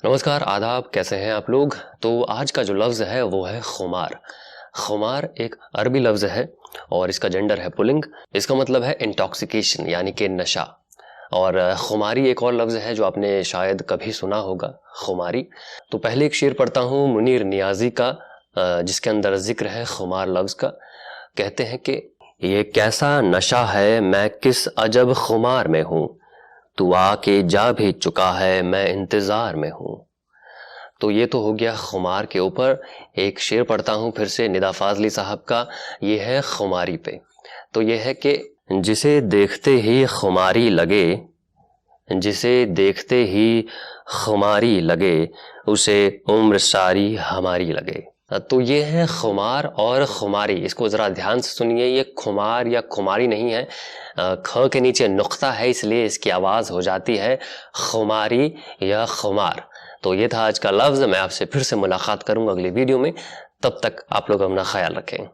नमस्कार, आदाब, कैसे हैं आप लोग। तो आज का जो लफ्ज़ है वो है खुमार। खुमार एक अरबी लफ्ज़ है और इसका जेंडर है पुल्लिंग। इसका मतलब है इंटॉक्सिकेशन यानी कि नशा। और खुमारी एक और लफ्ज़ है जो आपने शायद कभी सुना होगा, खुमारी। तो पहले एक शेर पढ़ता हूँ मुनीर नियाज़ी का, जिसके अंदर ज़िक्र है खुमार लफ्ज़ का। कहते हैं कि ये कैसा नशा है, मैं किस अजब खुमार में हूँ, तू आके जा भी चुका है, मैं इंतज़ार में हूँ। तो ये तो हो गया खुमार के ऊपर। एक शेर पढ़ता हूँ फिर से निदा फाजली साहब का, ये है खुमारी पे। तो ये है कि जिसे देखते ही खुमारी लगे, जिसे देखते ही खुमारी लगे, उसे उम्र सारी हमारी लगे। तो ये है खुमार और खुमारी। इसको ज़रा ध्यान से सुनिए, ये खुमार या खुमारी नहीं है, ख के नीचे नुक्ता है इसलिए इसकी आवाज़ हो जाती है खुमारी या खुमार। तो ये था आज का लफ्ज़। मैं आपसे फिर से मुलाकात करूँगा अगली वीडियो में। तब तक आप लोग अपना ख्याल रखें।